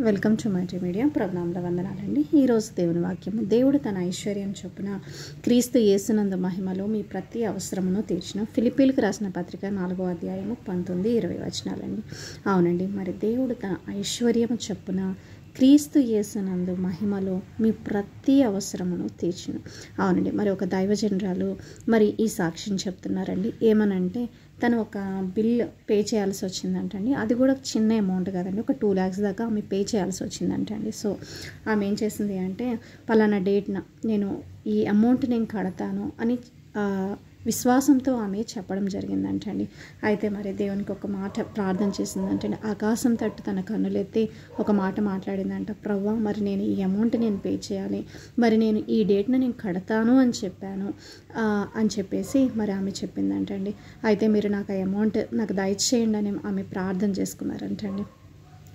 Welcome to my media. ప్రభునామముల వందనాలండి. ఈరోజు దేవుని వాక్యము, దేవుడు తన ఐశ్వర్యం చొప్పున క్రీస్తు యేసునందు మహిమలో మీ ప్రతి అవసరమును తీర్చిన. ఫిలిప్పీలకు రాసిన పత్రిక 4వ అధ్యాయము 19-20 వచనాలండి. అవునండి, మరి దేవుడు తన ఐశ్వర్యము చొప్పున క్రీస్తు యేసునందు మహిమలో మీ ప్రతి అవసరమును తీర్చును. అవునండి, మరి ఒక దైవజనరాలు మరి ఈ సాక్ష్యం చెప్తున్నారండి. ఏమనంటే తను ఒక బిల్ పే చేయాల్సి వచ్చిందంటండి. అది కూడా చిన్న అమౌంట్ కదండి, ఒక 2 lakhs దాకా ఆమె పే చేయాల్సి వచ్చిందంటండి. సో ఆమె ఏం చేసింది అంటే, పలానా డేట్న నేను ఈ అమౌంట్ నేను కడతాను అని విశ్వాసంతో ఆమె చెప్పడం జరిగిందంటండి. అయితే మరి దేవునికి ఒక మాట ప్రార్థన చేసిందంటండి. ఆకాశం తట్టు తన కన్నులెత్తి ఒక మాట మాట్లాడిందంట. ప్రవ్వా, మరి నేను ఈ అమౌంట్ నేను పే చేయాలి, మరి నేను ఈ డేట్న నేను కడతాను అని చెప్పాను అని చెప్పేసి మరి ఆమె చెప్పిందంటండి. అయితే మీరు నాకు ఆ అమౌంట్ నాకు దయచేయండి అని ఆమె ప్రార్థన చేసుకున్నారంటండి.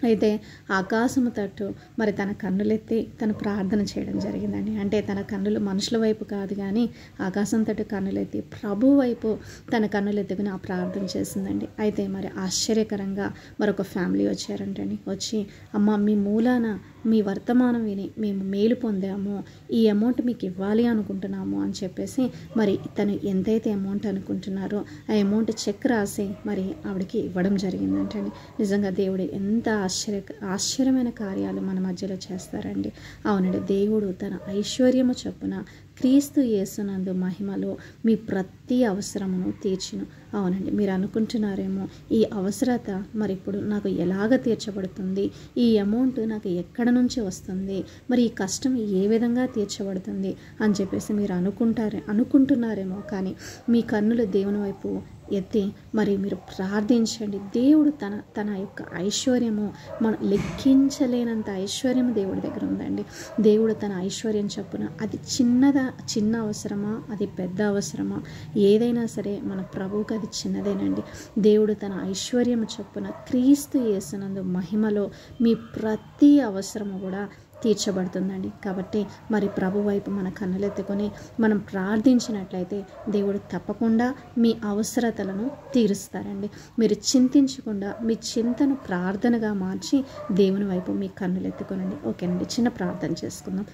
అయితే ఆకాశము తట్టు మరి తన కన్నులెత్తి తను ప్రార్థన చేయడం జరిగిందండి. అంటే తన కన్నులు మనుషుల వైపు కాదు కానీ ఆకాశం తట్టు కన్నులెత్తి ప్రభు వైపు తన కన్నులెత్తుకుని ఆ ప్రార్థన చేసిందండి. అయితే మరి ఆశ్చర్యకరంగా మరొక ఫ్యామిలీ వచ్చారంటండి. వచ్చి, అమ్మ, మీ మూలాన మీ వర్తమానం విని మేము మేలు పొందాము, ఈ అమౌంట్ మీకు ఇవ్వాలి అనుకుంటున్నాము అని చెప్పేసి మరి తను ఎంతైతే అమౌంట్ అనుకుంటున్నారో ఆ అమౌంట్ చెక్ రాసి మరి ఆవిడకి ఇవ్వడం జరిగిందంటండి. నిజంగా దేవుడు ఎంత ఆశ్చర్యమైన కార్యాలు మన మధ్యలో చేస్తారండి. అవునండి, దేవుడు తన ఐశ్వర్యము చొప్పున క్రీస్తు యేసునందు మహిమలో మీ ప్రతి అవసరమును తీర్చును. అవునండి, మీరు అనుకుంటున్నారేమో ఈ అవసరత మరి ఇప్పుడు నాకు ఎలాగ తీర్చబడుతుంది, ఈ అమౌంట్ నాకు ఎక్కడ నుంచి వస్తుంది, మరి ఈ కష్టం ఏ విధంగా తీర్చబడుతుంది అని చెప్పేసి మీరు అనుకుంటున్నారేమో. కానీ మీ కన్నులు దేవుని వైపు ఎత్తి మరి మీరు ప్రార్థించండి. దేవుడు తన యొక్క ఐశ్వర్యము, మనం లెక్కించలేనంత ఐశ్వర్యము దేవుడి దగ్గర ఉందండి. దేవుడు తన ఐశ్వర్యం చొప్పున అది చిన్న అవసరమా, అది పెద్ద అవసరమా, ఏదైనా సరే మన ప్రభువుకి అది చిన్నదేనండి. దేవుడు తన ఐశ్వర్యము చొప్పున క్రీస్తు యేసునందు మహిమలో మీ ప్రతి అవసరము కూడా తీర్చబడుతుందండి. కాబట్టి మరి ప్రభు వైపు మన కన్నులెత్తుకొని మనం ప్రార్థించినట్లయితే దేవుడు తప్పకుండా మీ అవసరతలను తీరుస్తారండి. మీరు చింతించకుండా మీ చింతను ప్రార్థనగా మార్చి దేవుని వైపు మీ కన్నులెత్తుకోనండి. ఓకేనండి, చిన్న ప్రార్థన చేసుకుందాం.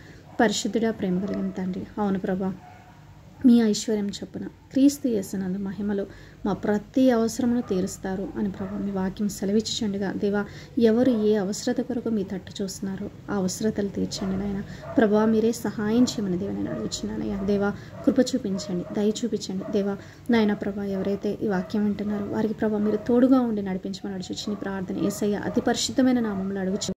పరిశుద్ధుడా, ప్రేమ కలిగిన తండ్రి, అవును ప్రభా, మీ ఐశ్వర్యం చొప్పున క్రీస్తు యేసునందు మహిమలో మా ప్రతి అవసరమును తీరుస్తారు అని ప్రభా మీ వాక్యం సెలవిచ్చుచుండగా, దేవా, ఎవరు ఏ అవసరత కొరకు మీ తట్టు చూస్తున్నారో ఆ అవసరతలు తీర్చండి నాయన. ప్రభా, మీరే సహాయం చేయమని దేవా నేను అడుగుచున్నానయ్యా. దేవా, కృప చూపించండి, దయ చూపించండి దేవా. నాయన ప్రభా, ఎవరైతే ఈ వాక్యం వింటున్నారో వారికి ప్రభా మీరు తోడుగా ఉండి నడిపించమని అడుగుచున్న ప్రార్థన యేసయ్య అతి పరిశుద్ధమైన నామములో అడుగుచు